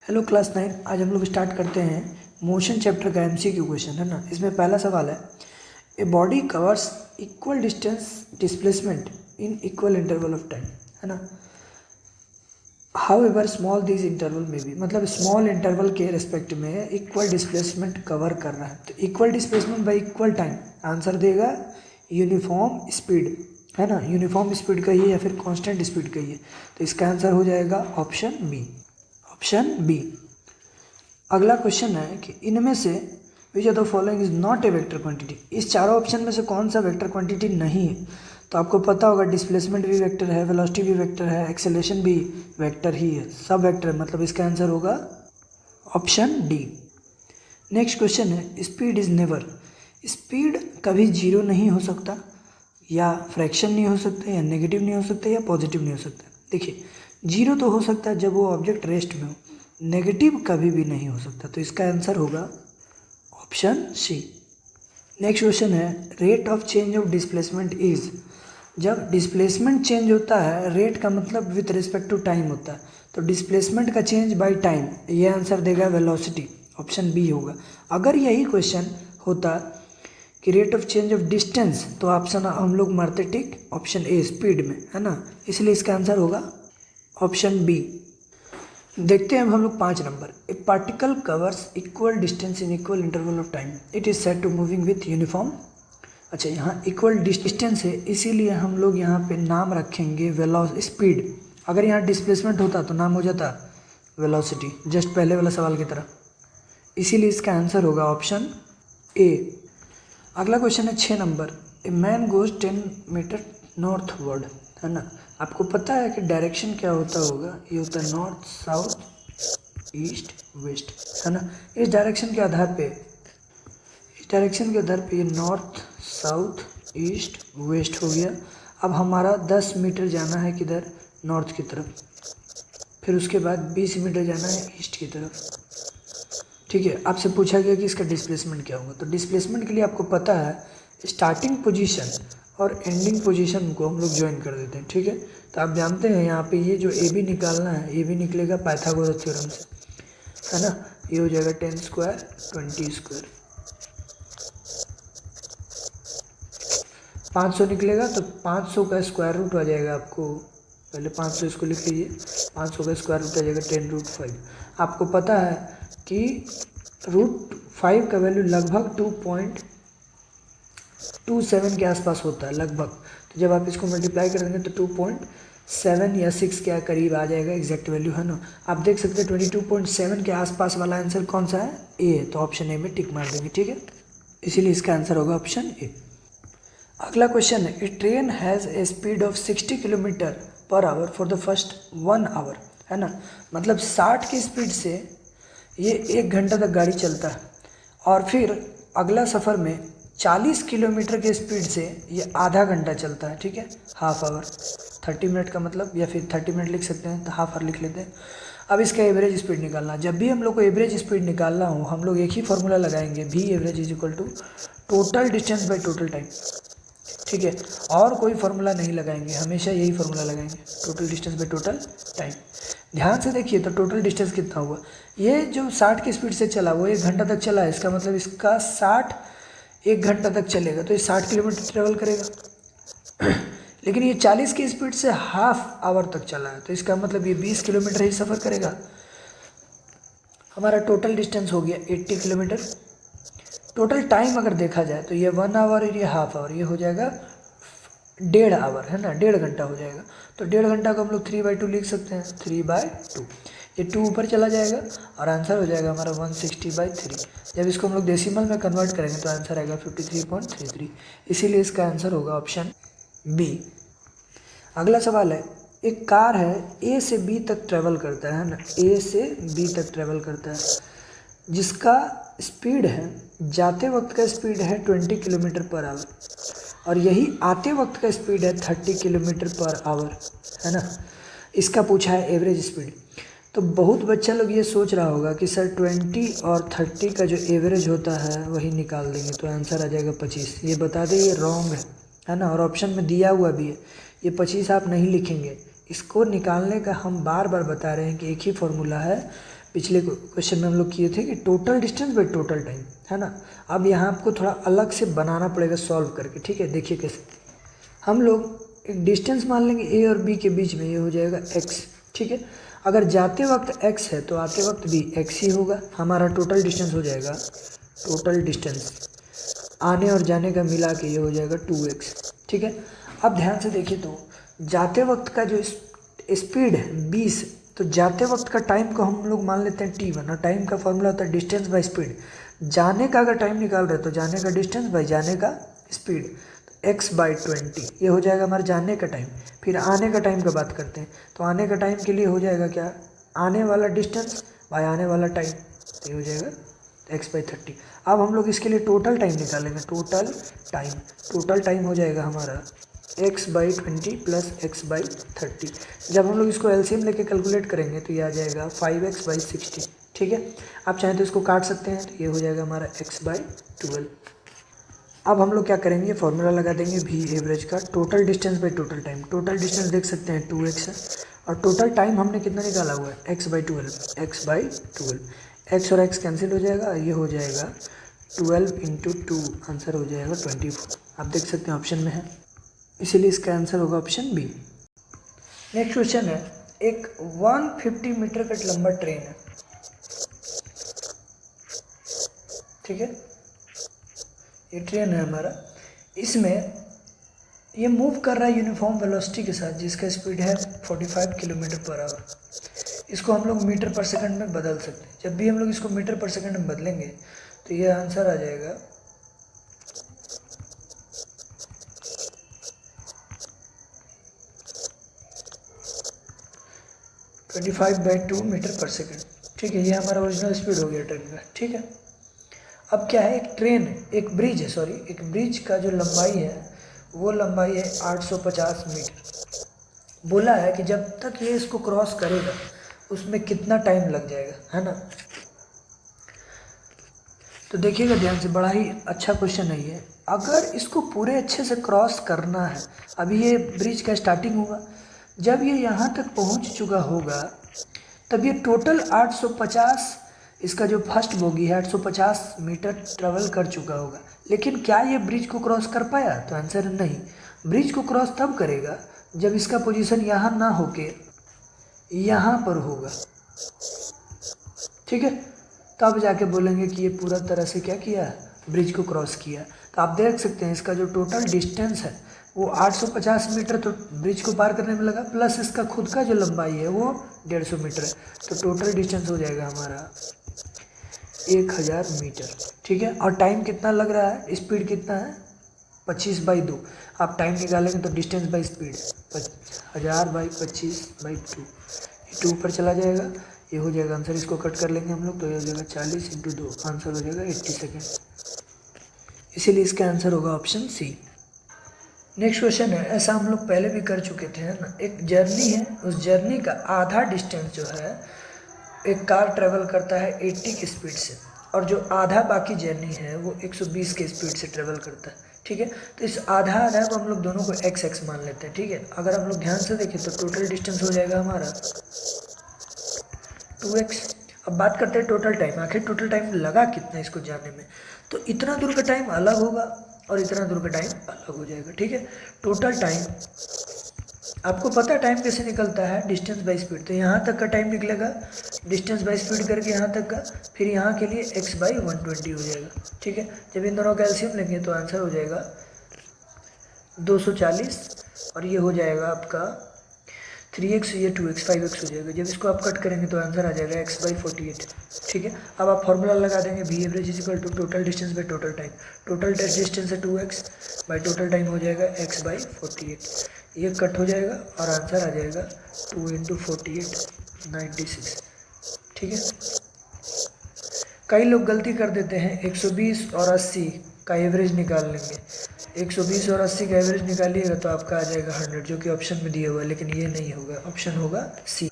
Hello class 9। आज हम लोग स्टार्ट करते हैं मोशन चैप्टर का एमसीक्यू क्वेश्चन, है ना। इसमें पहला सवाल है, a body covers equal distance displacement in equal interval of time, है ना। How ever small this interval में भी, मतलब स्मॉल इंटरवल के रिस्पेक्ट में इक्वल डिस्प्लेसमेंट कवर कर रहा है। तो equal displacement by equal time answer देगा यूनिफॉर्म स्पीड, है ना। यूनिफॉर्म स्पीड का ही या फिर कांस्टेंट स्पीड का ही है। तो इसका आंसर हो जाएगा ऑप्शन बी। Option B. अगला क्वेश्चन है कि इनमें से which of the following is not a vector quantity. इस चारों ऑप्शन में से कौन सा वेक्टर क्वांटिटी नहीं है। तो आपको पता होगा डिस्प्लेसमेंट भी वेक्टर है, वेलोसिटी भी वेक्टर है, एक्सेलरेशन भी वेक्टर ही है, सब वेक्टर है। मतलब इसका आंसर होगा ऑप्शन डी। नेक्स्ट क्वेश्चन है, स्पीड इज नेवर। स्पीड कभी जीरो नहीं हो सकता, या फ्रैक्शन नहीं हो सकता, या नेगेटिव नहीं हो सकता, या पॉजिटिव नहीं हो सकता। देखिए, जीरो तो हो सकता है जब वो ऑब्जेक्ट रेस्ट में हो, नेगेटिव कभी भी नहीं हो सकता। तो इसका आंसर होगा ऑप्शन सी। नेक्स्ट क्वेश्चन है, rate of change of displacement is. जब डिस्प्लेसमेंट चेंज होता है, रेट का मतलब विथ रिस्पेक्ट टू टाइम होता है, तो डिस्प्लेसमेंट का चेंज बाय टाइम, ये आंसर देगा वेलोसिटी, ऑप्शन बी होगा। अगर यही क्वेश्चन होता कि rate of change of distance, तो ऑप्शन हम लोग मारते टिक ऑप्शन ए स्पीड में, है ना। इसलिए इसका आंसर होगा ऑप्शन बी। देखते हैं अब हम लोग 5 number. A particle covers equal distance in equal interval of time, it is set to moving with uniform. अच्छा, यहाँ इक्वल डिस्टेंस है, इसीलिए हम लोग यहाँ पे नाम रखेंगे वेलोसिटी स्पीड। अगर यहाँ डिस्प्लेसमेंट होता तो नाम हो जाता वेलोसिटी, जस्ट पहले वाला सवाल की तरह। इसीलिए इसका आंसर होगा ऑप्शन ए। अगला क्वेश्चन है 6 number. A man goes 10 metre northward, है ना। आपको पता है कि डायरेक्शन क्या होता होगा, ये होता है नॉर्थ साउथ ईस्ट वेस्ट, है ना। इस डायरेक्शन के आधार पे ये नॉर्थ साउथ ईस्ट वेस्ट हो गया। अब हमारा 10 मीटर जाना है किधर, नॉर्थ की तरफ, फिर उसके बाद 20 मीटर जाना है ईस्ट की तरफ। ठीक है, आपसे पूछा गया कि इसका डिस्प्लेसमेंट क्या होगा। तो डिस्प्लेसमेंट के लिए आपको पता है स्टार्टिंग पोजीशन और एंडिंग पोजीशन को हम लोग ज्वाइन कर देते हैं। ठीक है, तो आप जानते हैं यहाँ पे ये जो ए बी निकालना है, ए बी निकलेगा पाइथागोरस थ्योरम से, है ना। ये हो जाएगा 10 स्क्वायर 20 स्क्वायर, 500 निकलेगा। तो 500 का स्क्वायर रूट आ जाएगा आपको, पहले 500 इसको लिख लीजिए, 500 का स्क्वायर रूट आ जाएगा 10√5। आपको पता है कि √5 का वैल्यू लगभग 2.27 के आसपास होता है लगभग। तो जब आप इसको मल्टीप्लाई कर देंगे तो 2.7 या 6 के करीब आ जाएगा एग्जैक्ट वैल्यू, है ना। आप देख सकते हैं 22.7 के आसपास वाला आंसर कौन सा है, ए है। तो ऑप्शन ए में टिक मार देंगे, ठीक है। इसीलिए इसका आंसर होगा ऑप्शन ए। अगला क्वेश्चन है, a train has a speed of 60 kilometre per hour for the first 1 hour, है ना। मतलब 60 की स्पीड से ये 1 घंटा तक गाड़ी चलता है, और फिर अगला सफ़र में 40 किलोमीटर के स्पीड से ये आधा घंटा चलता है, ठीक है, हाफ आवर। 30 मिनट का मतलब, या फिर 30 मिनट लिख सकते हैं, तो हाफ आवर लिख लेते हैं। अब इसका एवरेज स्पीड निकालना, जब भी हम लोग को एवरेज स्पीड निकालना हो, हम लोग एक ही फॉर्मूला लगाएंगे, V average is equal to total distance by total time, ठीक है। और कोई फार्मूला नहीं लगाएंगे, हमेशा यही फार्मूला लगाएंगे, total distance by total time. ध्यान से देखिए तो टोटल डिस्टेंस कितना हुआ, ये जो 60 की स्पीड से चला वो 1 घंटा तक चला है, इसका मतलब इसका 60 1 घंटा तक चलेगा, तो ये 60 किलोमीटर ट्रेवल करेगा। लेकिन ये 40 की स्पीड से हाफ आवर तक चला है, तो इसका मतलब ये 20 किलोमीटर ही सफ़र करेगा। हमारा टोटल डिस्टेंस हो गया 80 किलोमीटर। टोटल टाइम अगर देखा जाए तो ये 1 आवर और ये हाफ आवर, ये हो जाएगा 1.5 आवर, है ना, 1.5 घंटा हो जाएगा। तो 1.5 घंटा को हम लोग 3/2 लिख सकते हैं, 3/2। ये 2 ऊपर चला जाएगा और आंसर हो जाएगा हमारा 160/3। जब इसको हम लोग डेसिमल में कन्वर्ट करेंगे तो आंसर आएगा 53.33। इसीलिए इसका आंसर होगा ऑप्शन बी। अगला सवाल है, एक कार है ए से बी तक ट्रेवल करता है ना, ए से बी तक ट्रेवल करता है, जिसका स्पीड है, जाते वक्त का स्पीड है 20 किलोमीटर पर आवर, और यही आते वक्त का स्पीड है 30 किलोमीटर पर आवर, है ना। इसका पूछा है एवरेज स्पीड। तो बहुत बच्चा लोग ये सोच रहा होगा कि सर 20 और 30 का जो एवरेज होता है वही निकाल देंगे, तो आंसर आ जाएगा 25। ये बता दें ये रॉन्ग है ना, और ऑप्शन में दिया हुआ भी है, ये 25 आप नहीं लिखेंगे। इसको निकालने का हम बार बार बता रहे हैं कि एक ही फॉर्मूला है, पिछले क्वेश्चन में हम लोग किए थे कि total distance by total time, है ना। अब यहाँ आपको थोड़ा अलग से बनाना पड़ेगा सॉल्व करके, ठीक है। देखिए कैसे, हम लोग एक डिस्टेंस मान लेंगे ए और बी के बीच में, ये हो जाएगा x, ठीक है। अगर जाते वक्त x है तो आते वक्त भी x ही होगा। हमारा टोटल डिस्टेंस हो जाएगा, टोटल डिस्टेंस आने और जाने का मिला के ये हो जाएगा 2x, ठीक है। अब ध्यान से देखिए तो जाते वक्त का जो स्पीड है 20, तो जाते वक्त का टाइम को हम लोग मान लेते हैं t1, और टाइम का फॉर्मूला होता है डिस्टेंस बाय स्पीड। जाने का अगर टाइम निकाल रहे हैं तो जाने का डिस्टेंस बाय जाने का स्पीड, तो x/20 ये हो जाएगा हमारे जाने का टाइम। फिर आने का टाइम का बात करते हैं, तो आने का टाइम के लिए हो जाएगा क्या, आने वाला डिस्टेंस बाय आने वाला टाइम, तो ये हो जाएगा x/30। अब हम लोग इसके लिए टोटल टाइम निकालेंगे, टोटल टाइम हो जाएगा हमारा x/20 प्लस x/30। जब हम लोग इसको एलसीएम लेके कैलकुलेट करेंगे तो ये आ जाएगा 5x/60, ठीक है। आप चाहें तो इसको काट सकते हैं, तो ये हो जाएगा हमारा x/12। अब हम लोग क्या करेंगे, फॉर्मूला लगा देंगे v एवरेज का, total distance by total time. Total distance देख सकते हैं 2x है, और टोटल टाइम हमने कितना निकाला हुआ है x/12। x और x कैंसिल हो जाएगा, ये हो जाएगा 12 × 2, आंसर हो जाएगा 24। आप देख सकते हैं ऑप्शन में है, इसीलिए इसका आंसर होगा ऑप्शन बी। नेक्स्ट क्वेश्चन है, एक 150 मीटर का लंबा ट्रेन है, ठीक है। ये ट्रेन है हमारा, इसमें ये मूव कर रहा है यूनिफॉर्म वेलोसिटी के साथ, जिसका स्पीड है 45 km/h। इसको हम लोग मीटर पर सेकंड में बदल सकते हैं। जब भी हम लोग इसको मीटर पर सेकंड में बदलेंगे तो ये आंसर आ जाएगा 25/2 मीटर पर सेकंड, ठीक है। ये हमारा ओरिजिनल स्पीड हो गया ट्रेन का, ठीक है। अब क्या है, एक ट्रेन है, एक ब्रिज है, सॉरी, एक ब्रिज का जो लंबाई है वो लंबाई है 850 मीटर। बोला है कि जब तक ये इसको क्रॉस करेगा उसमें कितना टाइम लग जाएगा, है ना। तो देखिएगा ध्यान से, बड़ा ही अच्छा क्वेश्चन है ये। अगर इसको पूरे अच्छे से क्रॉस करना है, अभी ये ब्रिज का स्टार्टिंग होगा, जब ये यहाँ तक पहुँच चुका होगा तब ये टोटल 850, इसका जो फर्स्ट बोगी है 850 मीटर ट्रेवल कर चुका होगा। लेकिन क्या ये ब्रिज को क्रॉस कर पाया, तो आंसर नहीं। ब्रिज को क्रॉस तब करेगा जब इसका पोजीशन यहाँ ना होके यहाँ पर होगा, ठीक है। तब जाके बोलेंगे कि ये पूरा तरह से क्या किया, ब्रिज को क्रॉस किया। तो आप देख सकते हैं इसका जो टोटल डिस्टेंस है वो 850 मीटर तो ब्रिज को पार करने में लगा, प्लस इसका खुद का जो लंबाई है वो 150 मीटर है। तो टोटल डिस्टेंस हो जाएगा हमारा 1000 मीटर, ठीक है। और टाइम कितना लग रहा है, स्पीड कितना है 25/2। आप टाइम निकालेंगे तो डिस्टेंस बाई स्पीड 1000/25/2, 2 ऊपर चला जाएगा, ये हो जाएगा आंसर। इसको कट कर लेंगे हम लोग तो ये हो जाएगा 40 × 2, आंसर हो जाएगा 80 सेकेंड। इसीलिए इसका आंसर होगा ऑप्शन सी। नेक्स्ट क्वेश्चन है, ऐसा हम लोग पहले भी कर चुके थे, है ना। एक जर्नी है, उस जर्नी का आधा डिस्टेंस जो है एक कार ट्रेवल करता है 80 की स्पीड से, और जो आधा बाकी जर्नी है वो 120 के स्पीड से ट्रेवल करता है, ठीक है। तो इस आधा को हम लोग दोनों को x मान लेते हैं, ठीक है। अगर हम लोग ध्यान से देखें तो टोटल डिस्टेंस हो जाएगा हमारा 2x। अब बात करते हैं टोटल टाइम, आखिर टोटल टाइम लगा कितना इसको जाने में, तो इतना दूर का टाइम अलग होगा और इतना दूर का टाइम अलग हो जाएगा, ठीक है। टोटल टाइम, आपको पता है टाइम कैसे निकलता है, डिस्टेंस बाई स्पीड। तो यहाँ तक का टाइम निकलेगा डिस्टेंस बाई स्पीड करके यहाँ तक का, फिर यहाँ के लिए x/120 हो जाएगा, ठीक है। जब इन दोनों का एलसीएम लेंगे तो आंसर हो जाएगा 240, और ये हो जाएगा आपका 3x, ये 2x, 5x हो जाएगा। जब इसको आप कट करेंगे तो आंसर आ जाएगा x/48, ठीक है। अब आप फॉर्मूला लगा देंगे v average equal to total distance by total time. Total distance है 2x बाई टोटल टाइम हो जाएगा x/48, ये कट हो जाएगा और आंसर आ जाएगा 2 × 48, 96, ठीक है। कई लोग गलती कर देते हैं, 120 और 80 का एवरेज निकाल लेंगे। 120 और 80 का एवरेज निकालिएगा तो आपका आ जाएगा 100, जो कि ऑप्शन में दिया हुआ है, लेकिन ये नहीं होगा, ऑप्शन होगा सी।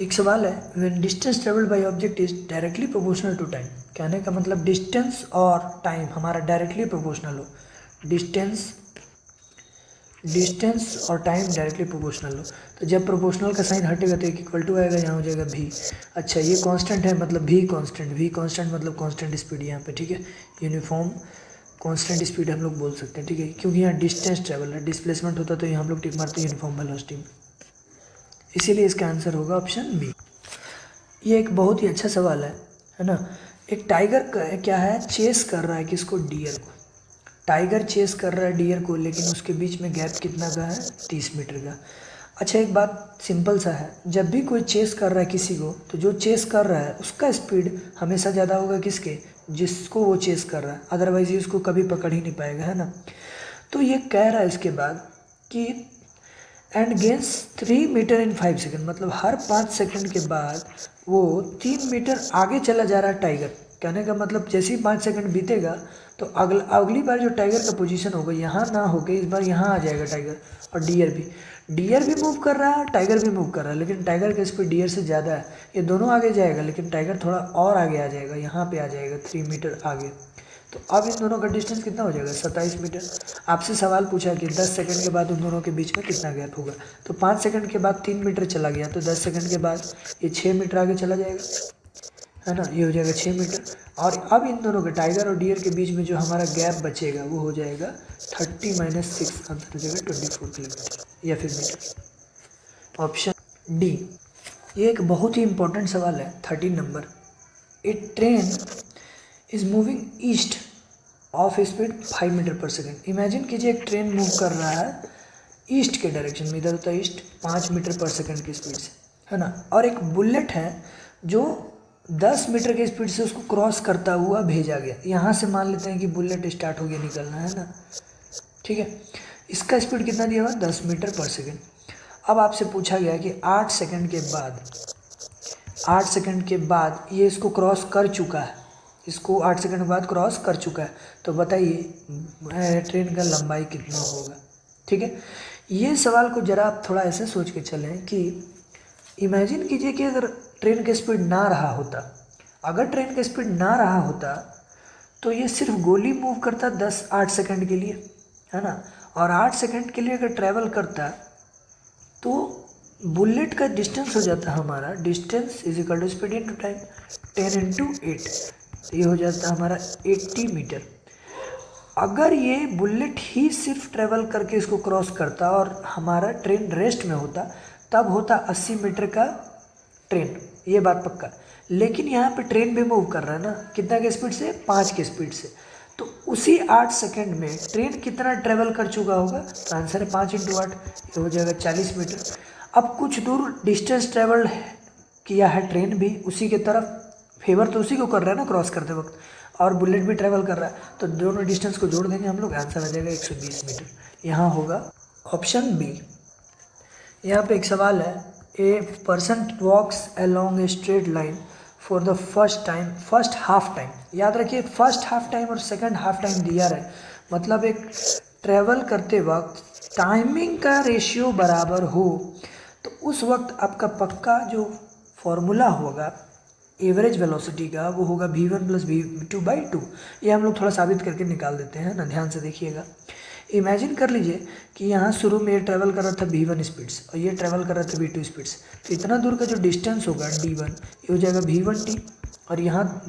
एक सवाल है, when distance travelled by object is directly proportional to time. कहने का मतलब डिस्टेंस और टाइम हमारा डायरेक्टली प्रोपोर्शनल हो। डिस्टेंस डिस्टेंस और टाइम डायरेक्टली प्रोपोर्शनल हो, तो जब प्रोपोर्शनल का साइन हटेगा तो एक इक्वल टू आएगा, यहाँ हो जाएगा भी। अच्छा ये कांस्टेंट है मतलब भी कांस्टेंट मतलब कांस्टेंट स्पीड यहाँ पे, ठीक है, यूनिफॉर्म कांस्टेंट स्पीड हम लोग बोल सकते हैं, ठीक है, क्योंकि यहाँ डिस्टेंस ट्रेवल है, डिस्प्लेसमेंट होता तो यहाँ हम लोग टिक मारते यूनिफॉर्म वेलोसिटी में, इसीलिए इसका आंसर होगा ऑप्शन बी। ये एक बहुत ही अच्छा सवाल है ना। एक टाइगर क्या है, चेस कर रहा है किसको, डियर को। टाइगर चेस कर रहा है डियर को, लेकिन उसके बीच में गैप कितना का है, 30 मीटर का। अच्छा एक बात सिंपल सा है, जब भी कोई चेस कर रहा है किसी को, तो जो चेस कर रहा है उसका स्पीड हमेशा ज़्यादा होगा किसके, जिसको वो चेस कर रहा है, अदरवाइज ये उसको कभी पकड़ ही नहीं पाएगा, है ना। तो ये कह रहा है इसके बाद कि and gains 3 metre in 5 second, मतलब हर 5 सेकेंड के बाद वो 3 मीटर आगे चला जा रहा है टाइगर। कहने का मतलब जैसे ही 5 सेकेंड बीतेगा तो अगली बार जो टाइगर का पोजीशन होगा यहाँ ना होके इस बार यहाँ आ जाएगा टाइगर। और डियर भी मूव कर रहा है, टाइगर भी मूव कर रहा है, लेकिन टाइगर का स्पीड डियर से ज़्यादा है, ये दोनों आगे जाएगा, लेकिन टाइगर थोड़ा और आगे आ जाएगा, यहाँ पे आ जाएगा 3 मीटर आगे। तो अब इन दोनों का डिस्टेंस कितना हो जाएगा, 27 मीटर। आपसे सवाल पूछा कि 10 सेकंड के बाद उन दोनों के बीच में कितना गैप होगा, तो 5 सेकंड के बाद 3 मीटर चला गया, तो 10 सेकंड के बाद ये 6 मीटर आगे चला जाएगा, है ना, ये हो जाएगा 6 मीटर। और अब इन दोनों के टाइगर और डियर के बीच में जो हमारा गैप बचेगा वो हो जाएगा 30 - 6, आंसर हो जाएगा 24 किलोमीटर या फिर मीटर, ऑप्शन डी। ये एक बहुत ही इंपॉर्टेंट सवाल है, 13 number. A train is moving east of speed 5 metre per second. Imagine कीजिए एक ट्रेन मूव कर रहा है ईस्ट के डायरेक्शन में, इधर होता है ईस्ट, 5 मीटर पर सेकेंड की स्पीड से, है ना। और एक बुलेट है जो 10 मीटर की स्पीड से उसको क्रॉस करता हुआ भेजा गया। यहाँ से मान लेते हैं कि बुलेट स्टार्ट हो गया निकलना, है ना, ठीक है। इसका स्पीड कितना दिया हुआ, 10 मीटर पर सेकेंड। अब आपसे पूछा गया कि 8 सेकेंड के बाद ये इसको क्रॉस कर चुका है, इसको 8 सेकंड बाद क्रॉस कर चुका है, तो बताइए ट्रेन का लंबाई कितना होगा, ठीक है। ये सवाल को ज़रा आप थोड़ा ऐसे सोच के चलें कि इमेजिन कीजिए कि अगर ट्रेन का स्पीड ना रहा होता, तो ये सिर्फ गोली मूव करता 8 सेकंड के लिए, है ना, और 8 सेकंड के लिए अगर ट्रैवल करता तो बुलेट का डिस्टेंस हो जाता हमारा, distance is equal to speed into time, 10 × 8, तो ये हो जाता है हमारा 80 मीटर। अगर ये बुलेट ही सिर्फ ट्रेवल करके इसको क्रॉस करता और हमारा ट्रेन रेस्ट में होता, तब होता 80 मीटर का ट्रेन, ये बात पक्का। लेकिन यहाँ पे ट्रेन भी मूव कर रहा है ना, कितना के स्पीड से, 5 के स्पीड से, तो उसी 8 सेकंड में ट्रेन कितना ट्रेवल कर चुका होगा, तो आंसर है 5 × 8, ये हो जाएगा 40 मीटर। अब कुछ दूर डिस्टेंस ट्रेवल किया है ट्रेन भी, उसी के तरफ फेवर तो उसी को कर रहा है ना क्रॉस करते वक्त, और बुलेट भी ट्रेवल कर रहा है, तो दोनों डिस्टेंस को जोड़ देंगे हम लोग, आंसर आ जाएगा 120 मीटर। यहाँ होगा ऑप्शन बी। यहाँ पे एक सवाल है, a person walks along a straight line for the first half time. याद रखिए फर्स्ट हाफ टाइम और सेकंड हाफ टाइम दिया रहे, मतलब एक ट्रेवल करते वक्त टाइमिंग का रेशियो बराबर हो, तो उस वक्त आपका पक्का जो फॉर्मूला होगा एवरेज वेलोसिटी का वो होगा v1 + v2/2। ये हम लोग थोड़ा साबित करके निकाल देते हैं ना, ध्यान से देखिएगा। इमेजिन कर लीजिए कि यहाँ शुरू में ये ट्रैवल कर रहा था v1 स्पीड्स और ये ट्रैवल कर रहा था v2 स्पीड्स, तो इतना दूर का जो डिस्टेंस होगा d1 ये हो जाएगा v1t, और यहाँ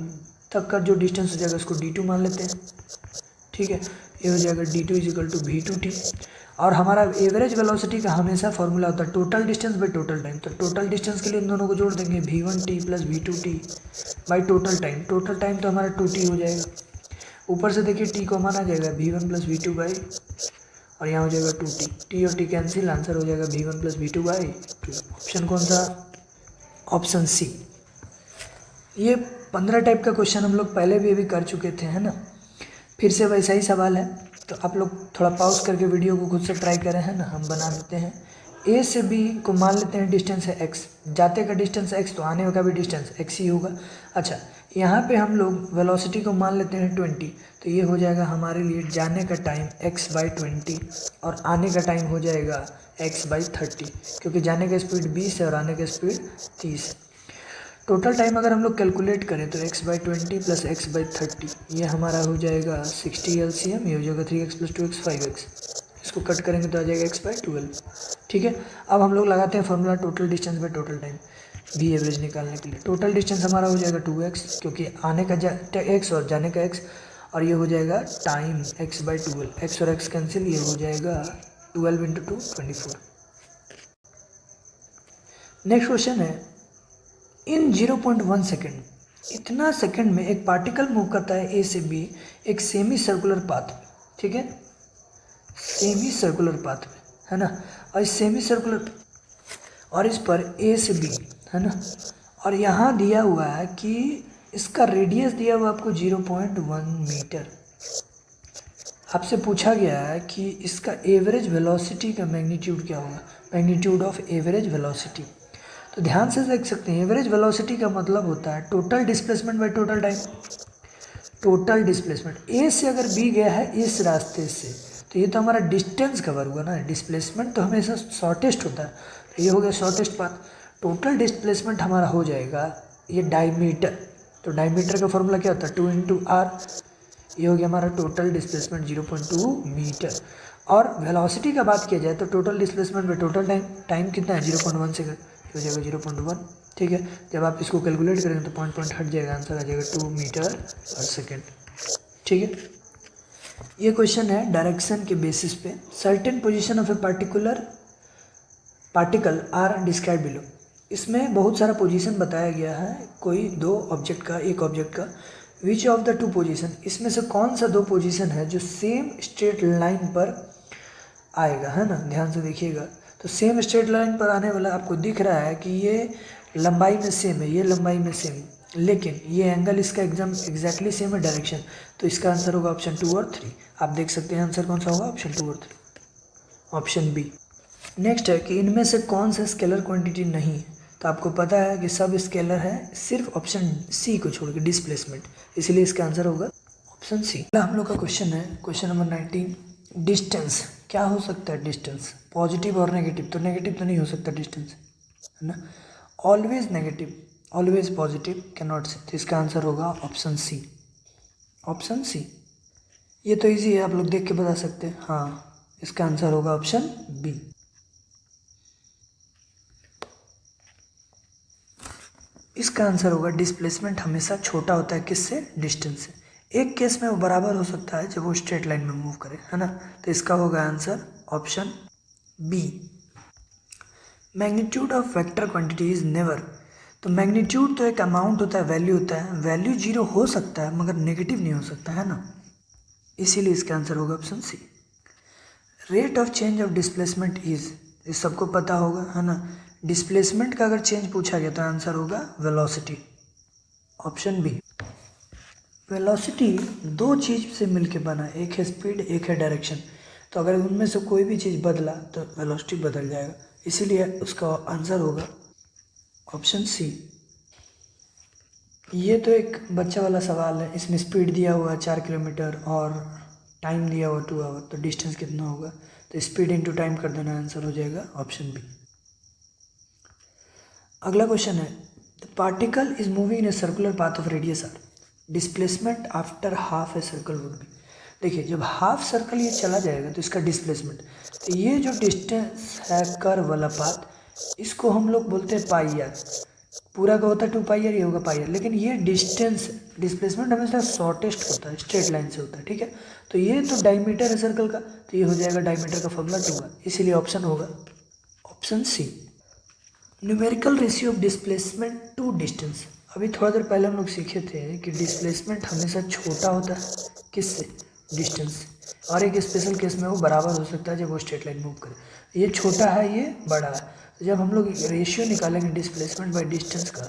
तक का जो डिस्टेंस हो जाएगा उसको d2 मान लेते हैं, ठीक है, ये हो जाएगा d2 = v2t। और हमारा एवरेज वेलोसिटी का हमेशा फॉर्मूला होता है total distance by total time, तो टोटल डिस्टेंस के लिए इन दोनों को जोड़ देंगे, v1t + v2t by total time. Total time तो हमारा 2t हो जाएगा, ऊपर से देखिए t कॉमन आ जाएगा, v1 + v2/, और यहाँ हो जाएगा 2t, t और t कैंसिल, आंसर हो जाएगा v1 + v2/2। ऑप्शन कौन सा, ऑप्शन सी। ये 15 टाइप का क्वेश्चन हम लोग पहले भी अभी कर चुके थे, है ना, फिर से वैसा ही सवाल है, तो आप लोग थोड़ा पॉज करके वीडियो को खुद से ट्राई करें, है ना। हम बना देते हैं, ए से बी को मान लेते हैं डिस्टेंस है x, जाते का डिस्टेंस x, तो आने का भी डिस्टेंस x ही होगा। अच्छा यहाँ पे हम लोग वेलोसिटी को मान लेते हैं 20, तो ये हो जाएगा हमारे लिए जाने का टाइम x/20 और आने का टाइम हो जाएगा x/30, क्योंकि जाने का स्पीड 20 है और आने का स्पीड 30 है। टोटल टाइम अगर हम लोग कैलकुलेट करें तो x/20 + x/30, ये हमारा हो जाएगा 60 LCM, ये हो जाएगा 3x + 2x 5x, इसको कट करेंगे तो आ जाएगा x/12। ठीक है, अब हम लोग लगाते हैं formula total distance by total time v average निकालने के लिए। टोटल डिस्टेंस हमारा हो जाएगा 2x, क्योंकि आने का x और जाने का x, और ये हो जाएगा टाइम x/12। x और x कैंसिल, ये हो जाएगा 12 × 2 24। नेक्स्ट क्वेश्चन है, इन 0.1 सेकेंड, इतना सेकंड में एक पार्टिकल मूव करता है ए से बी एक सेमी सर्कुलर पाथ में। ठीक है, सेमी सर्कुलर पाथ में, है ना, और इस सेमी सर्कुलर और इस पर ए से बी, है ना, और यहाँ दिया हुआ है कि इसका रेडियस दिया हुआ आपको 0.1 मीटर। आपसे पूछा गया है कि इसका एवरेज वेलोसिटी का मैग्नीट्यूड क्या होगा, मैग्नीट्यूड ऑफ एवरेज वेलोसिटी। तो ध्यान से देख सकते हैं, एवरेज वेलोसिटी का मतलब होता है total displacement by total time. Total displacement A से अगर बी गया है इस रास्ते से, तो ये तो हमारा डिस्टेंस कवर हुआ ना, डिस्प्लेसमेंट तो हमेशा शॉर्टेस्ट होता है, तो ये हो गया शॉर्टेस्ट पाथ। टोटल डिस्प्लेसमेंट हमारा हो जाएगा ये डायमीटर, तो डायमीटर का फॉर्मूला क्या होता है 2 × r। ये हो गया हमारा टोटल डिस्प्लेसमेंट 0.2 मीटर। और वेलोसिटी का बात किया जाए तो total displacement by total time, time कितना है 0.1 सेकंड, हो जाएगा 0.1। ठीक है, जब आप इसको कैलकुलेट करेंगे तो पॉइंट हट जाएगा, आंसर आ जाएगा 2 मीटर पर सेकेंड। ठीक है, ये क्वेश्चन है डायरेक्शन के बेसिस पे, certain position of a particle are describe below. इसमें बहुत सारा पोजीशन बताया गया है, कोई दो ऑब्जेक्ट का, एक ऑब्जेक्ट का। विच ऑफ द टू पोजीशन, इसमें से कौन सा दो पोजीशन है जो सेम स्ट्रेट लाइन पर आएगा, है ना, ध्यान से देखिएगा। तो सेम स्ट्रेट लाइन पर आने वाला आपको दिख रहा है कि ये लंबाई में सेम है, ये लंबाई में सेम है, लेकिन ये एंगल इसका एग्जैक्टली सेम है डायरेक्शन, तो इसका आंसर होगा ऑप्शन 2 और 3। आप देख सकते हैं आंसर कौन सा होगा, ऑप्शन 2 और 3, ऑप्शन बी। नेक्स्ट है कि इनमें से कौन सा स्केलर क्वांटिटी नहीं है, तो आपको पता है कि सब स्केलर है, सिर्फ ऑप्शन सी को छोड़ के डिस्प्लेसमेंट, इसलिए इसका आंसर होगा ऑप्शन सी। हम लोग का क्वेश्चन है, क्वेश्चन नंबर 19, डिस्टेंस क्या हो सकता है, डिस्टेंस पॉजिटिव और नेगेटिव, तो नेगेटिव तो नहीं हो सकता डिस्टेंस, है ना, always negative always positive can not से, तो इसका आंसर होगा ऑप्शन सी, ऑप्शन सी। ये तो इजी है, आप लोग देख के बता सकते हैं। हाँ, इसका आंसर होगा ऑप्शन बी। इसका आंसर होगा डिस्प्लेसमेंट हमेशा छोटा होता है किससे, डिस्टेंस से। एक केस में वो बराबर हो सकता है जब वो स्ट्रेट लाइन में मूव करे, है ना, तो इसका होगा answer option B. Magnitude of vector quantity is never, तो मैग्नीट्यूड तो एक अमाउंट होता है, वैल्यू होता है, वैल्यू 0 हो सकता है मगर नेगेटिव नहीं हो सकता, है ना, इसीलिए इसका आंसर होगा option C. Rate of change of displacement is, ये सबको पता होगा, है ना, डिस्प्लेसमेंट का अगर चेंज पूछा गया तो आंसर होगा वेलोसिटी, ऑप्शन बी। वेलोसिटी दो चीज़ से मिलके बना, एक है स्पीड, एक है डायरेक्शन, तो अगर उनमें से कोई भी चीज़ बदला तो वेलोसिटी बदल जाएगा, इसीलिए उसका आंसर होगा ऑप्शन सी। ये तो एक बच्चा वाला सवाल है, इसमें स्पीड दिया हुआ है 4 किलोमीटर और टाइम दिया हुआ 2 आवर, तो डिस्टेंस कितना होगा, तो स्पीड इंटू टाइम कर देना, आंसर हो जाएगा ऑप्शन बी। अगला क्वेश्चन है, the particle is moving in a circular path of radius R, displacement after half a circle would be. देखिए, जब हाफ सर्कल ये चला जाएगा तो इसका डिस्प्लेसमेंट, तो ये जो डिस्टेंस है कर्व वाला पाथ, इसको हम लोग बोलते हैं पाई आर, पूरा का होता है 2 पाई आर, ये होगा पाई आर, लेकिन ये डिस्टेंस डिस्प्लेसमेंट हमेशा शॉर्टेस्ट होता है, स्ट्रेट लाइन से होता है, ठीक है, तो ये तो डायमीटर है सर्कल का, तो ये हो जाएगा डायमीटर का फॉर्मूला 2 है, इसीलिए ऑप्शन होगा option C. Numerical ratio of displacement to distance, अभी थोड़ा देर पहले हम लोग सीखे थे कि डिस्प्लेसमेंट हमेशा छोटा होता है किससे, डिस्टेंस से, और एक स्पेशल केस में वो बराबर हो सकता है जब वो स्ट्रेट लाइन मूव करे, ये छोटा है ये बड़ा है, तो जब हम लोग रेशियो निकालेंगे डिस्प्लेसमेंट बाय डिस्टेंस का,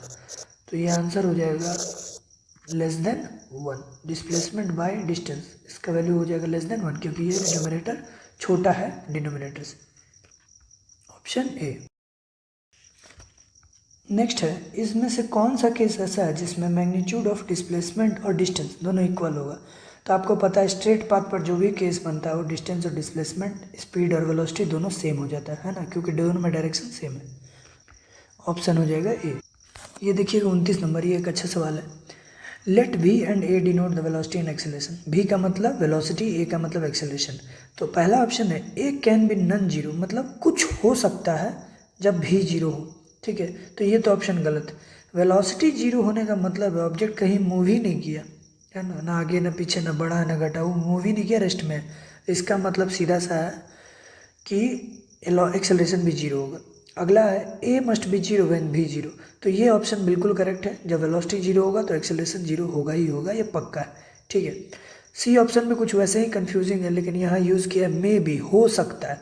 तो ये आंसर हो जाएगा less than 1, displacement by distance, इसका वैल्यू हो जाएगा लेस देन 1, क्योंकि ये न्यूमरेटर छोटा है डिनोमिनेटर से, ऑप्शन ए। नेक्स्ट है, इसमें से कौन सा केस ऐसा है जिसमें मैग्नीट्यूड ऑफ डिस्प्लेसमेंट और डिस्टेंस दोनों इक्वल होगा, तो आपको पता है स्ट्रेट पाथ पर जो भी केस बनता है वो डिस्टेंस और डिस्प्लेसमेंट, स्पीड और वेलोसिटी दोनों सेम हो जाता है ना, क्योंकि दोनों में डायरेक्शन सेम है, ऑप्शन हो जाएगा ए। ये देखिएगा 29 नंबर, ये एक अच्छा सवाल है। Let v and a denote the velocity and acceleration. v का मतलब वेलोसिटी, a का मतलब एक्सेलरेशन। तो पहला ऑप्शन है a can be non zero, मतलब कुछ हो सकता है जब v जीरो हो, ठीक है। तो ये तो ऑप्शन गलत। वेलोसिटी जीरो होने का मतलब है ऑब्जेक्ट कहीं मूव ही नहीं किया है ना, ना आगे ना पीछे ना बढ़ा ना घटा, वो मूव ही नहीं किया, रेस्ट में है। इसका मतलब सीधा सा है कि एक्सेलरेशन भी जीरो होगा। अगला है ए मस्ट बी जीरो व्हेन भी जीरो। तो ये ऑप्शन बिल्कुल करेक्ट है, जब वेलोसिटी जीरो होगा तो एक्सेलरेशन जीरो होगा ही होगा, ये पक्का है, ठीक है। सी ऑप्शन में कुछ वैसे ही कंफ्यूजिंग है, लेकिन यहाँ यूज़ किया मे भी, हो सकता है।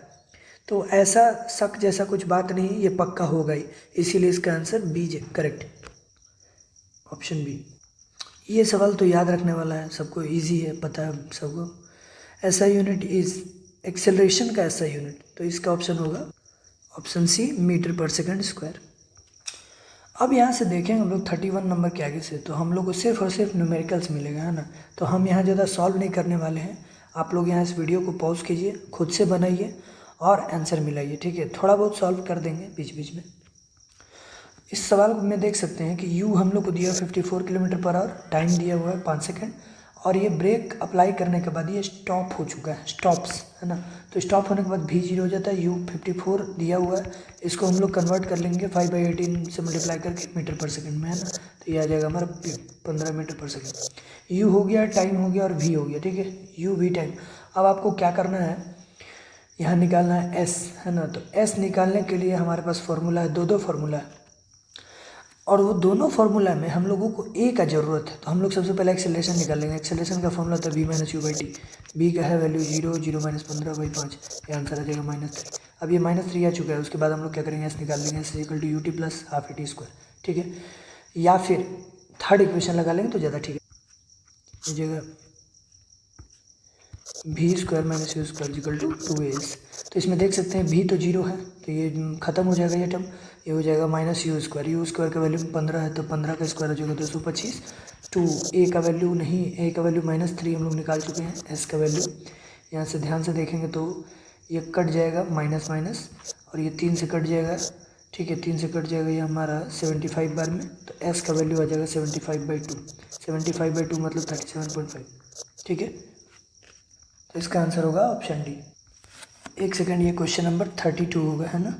तो ऐसा शक जैसा कुछ बात नहीं, ये पक्का होगा ही, इसीलिए इसका answer B correct, option B. ये सवाल तो याद रखने वाला है, सबको इजी है, पता है सबको। ऐसा यूनिट इज एक्सेलरेशन का ऐसा यूनिट, तो इसका ऑप्शन होगा ऑप्शन सी, मीटर पर सेकंड स्क्वायर। अब यहाँ से देखें हम लोग 31 नंबर के आगे से, तो हम लोग को सिर्फ और सिर्फ न्यूमेरिकल्स मिलेगा, है ना। तो हम यहाँ ज़्यादा सॉल्व नहीं करने वाले हैं। आप लोग यहाँ इस वीडियो को पॉज कीजिए, खुद से बनाइए और आंसर मिलाइए, ठीक है। थोड़ा बहुत सॉल्व कर देंगे बीच बीच में। इस सवाल में देख सकते हैं कि u हम लोग को दिया 54 किलोमीटर पर आवर, टाइम दिया हुआ है 5 सेकंड, और ये ब्रेक अप्लाई करने के बाद ये स्टॉप हो चुका है, स्टॉप्स, है ना। तो स्टॉप होने के बाद भी जीरो हो जाता है। u 54 दिया हुआ है, इसको हम लोग कन्वर्ट कर लेंगे 5/18 से मल्टीप्लाई करके मीटर पर सेकंड में, है ना। तो ये आ जाएगा हमारा 15 मीटर पर सेकंड। u हो गया, टाइम हो गया और v हो गया, ठीक है। u v time. अब आपको क्या करना है, यहाँ निकालना है s, है ना। तो s निकालने के लिए हमारे पास फॉर्मूला है, दो फार्मूला है, और वो दोनों फार्मूला में हम लोगों को ए का ज़रूरत है। तो हम लोग सबसे पहले एक्सेलरेशन निकाल लेंगे। एक्सेलरेशन का फॉर्मूला था v minus U by T. B का है वैल्यू 0, 0 माइनस 15/5, ये आंसर आ जाएगा -3। अब ये -3 आ चुका है, उसके बाद हम लोग क्या करेंगे, एस निकाल लेंगे, S equal to U T plus half A T square, ठीक है। या फिर थर्ड इक्वेशन लगा लेंगे तो ज़्यादा ठीक है। ये जगह भी square minus you square equal to 2as। तो इसमें देख सकते हैं भी तो जीरो है, तो ये खत्म हो जाएगा ये टर्म, ये हो जाएगा माइनस यू स्क्वायर का वैल्यू 15 है, तो 15 का स्क्वायर हो जाएगा 225। टू ए का वैल्यू नहीं, ए का वैल्यू -3 हम लोग निकाल चुके हैं। एस का वैल्यू यहाँ से ध्यान से देखेंगे तो ये कट जाएगा माइनस माइनस, और ये 3 से कट जाएगा, ठीक है। 3 से कट जाएगा ये हमारा 75 बार में, तो एस का वैल्यू आ जाएगा 75/2। 75/2 मतलब 37.5, ठीक है। तो इसका आंसर होगा ऑप्शन डी। एक सेकंड, ये क्वेश्चन नंबर 32 होगा, है ना।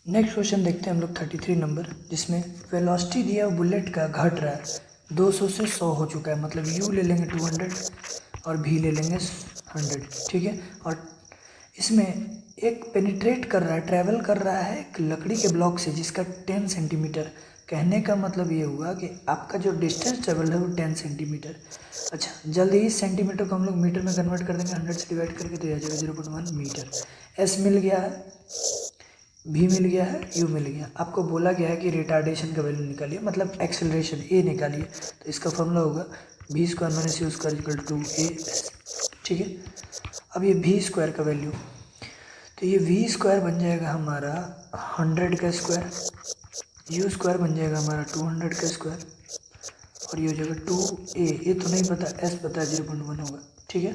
नेक्स्ट क्वेश्चन देखते हैं हम लोग 33 नंबर, जिसमें वेलोसिटी दिया बुलेट का घट रहा है, 200 से 100 हो चुका है, मतलब u ले लेंगे 200 और v ले लेंगे 100, ठीक है। और इसमें एक पेनिट्रेट कर रहा है, ट्रैवल कर रहा है एक लकड़ी के ब्लॉक से जिसका 10 सेंटीमीटर। कहने का मतलब ये हुआ कि आपका जो डिस्टेंस ट्रेवल है वो 10 सेंटीमीटर। अच्छा, जल्दी ही सेंटीमीटर को हम लोग मीटर में कन्वर्ट कर देंगे, 100 से डिवाइड करके, तो यह आ जाएगा 0.1 मीटर। एस मिल गया है, भी मिल गया है, यू मिल गया। आपको बोला गया है कि रिटार्डेशन का वैल्यू निकालिए, मतलब एक्सेलरेशन ए निकालिए। तो इसका फॉर्मूला होगा v square minus you square equal to a, ठीक है। अब ये भी स्क्वायर का वैल्यू, तो ये वी स्क्वायर बन जाएगा हमारा 100 का स्क्वायर, यू स्क्वायर बन जाएगा हमारा 200 का स्क्वायर, और ये हो जाएगा 2a। ये तो नहीं पता, एस पता है 0.1 होगा, ठीक है।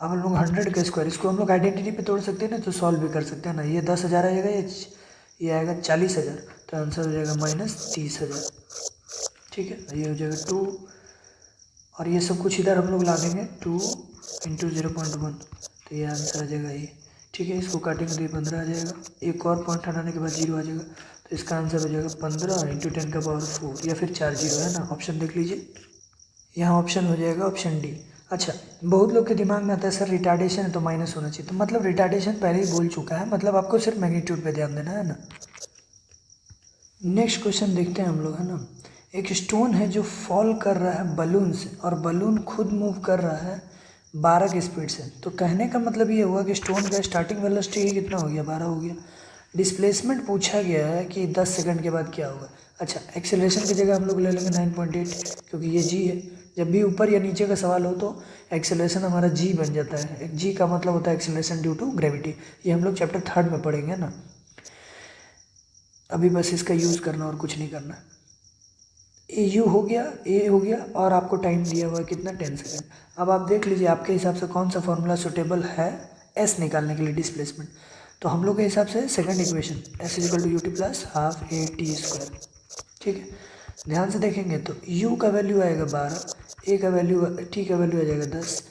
अब हम लोग 100 का स्क्वायर, इसको हम लोग आइडेंटिटी पे तोड़ सकते हैं ना, तो सॉल्व भी कर सकते हैं ना। ये 10,000 आएगा, ये आएगा 40,000, तो आंसर हो जाएगा -30,000, ठीक है। ये हो जाएगा 2, और ये सब कुछ इधर हम लोग ला देंगे, 2 × 0.1, तो ये आंसर आ जाएगा ये, ठीक है। इसको काटेंगे तो ये 15 आ जाएगा, एक और पॉइंट हटाने के बाद 0 आ जाएगा, तो इसका आंसर हो जाएगा 15 × 10⁻⁴, या फिर 4 0, है ना। ऑप्शन देख लीजिए, यहाँ ऑप्शन हो जाएगा ऑप्शन डी। अच्छा, बहुत लोग के दिमाग में आता है सर रिटार्डेशन है तो माइनस होना चाहिए, तो मतलब रिटार्डेशन पहले ही बोल चुका है, मतलब आपको सिर्फ मैग्नीट्यूड पे ध्यान देना है ना। नेक्स्ट क्वेश्चन देखते हैं हम लोग, है ना। एक स्टोन है जो फॉल कर रहा है बलून से, और बलून खुद मूव कर रहा है 12 की स्पीड से। तो कहने का मतलब ये हुआ कि स्टोन का स्टार्टिंग वेलोसिटी कितना हो गया, 12 हो गया। डिस्प्लेसमेंट पूछा गया है कि 10 सेकंड के बाद क्या होगा। अच्छा, एक्सेलरेशन की जगह हम लोग ले लेंगे 9.8, क्योंकि ये जी है। जब भी ऊपर या नीचे का सवाल हो तो एक्सेलरेशन हमारा जी बन जाता है। एक जी का मतलब होता है एक्सेलरेशन ड्यू टू ग्रेविटी, ये हम लोग चैप्टर 3 में पढ़ेंगे ना। अभी बस इसका यूज़ करना और कुछ नहीं करना। ए हो गया, और आपको टाइम दिया हुआ है कितना, 10 सेकंड। अब आप देख लीजिए आपके हिसाब से कौन सा फॉर्मूला सुटेबल है एस निकालने के लिए, डिस्प्लेसमेंट। तो हम लोग के हिसाब से second equation, S equal to U T plus half A T square, ठीक है। ध्यान से देखेंगे तो u का वैल्यू आएगा 12, a का वैल्यू t का वैल्यू आ जाएगा 10,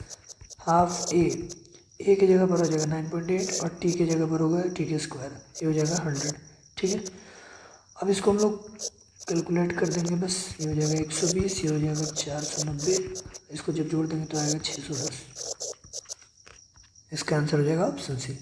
हाफ a की जगह पर हो जाएगा 9.8 और t की जगह पर होगा t के स्क्वायर, ये हो जाएगा 100। ठीक है, अब इसको हम लोग कैलकुलेट कर देंगे बस, ये हो जाएगा 120, ये हो जाएगा 490, इसको जब जोड़ देंगे तो आएगा 610। इसका आंसर हो जाएगा ऑप्शन सी।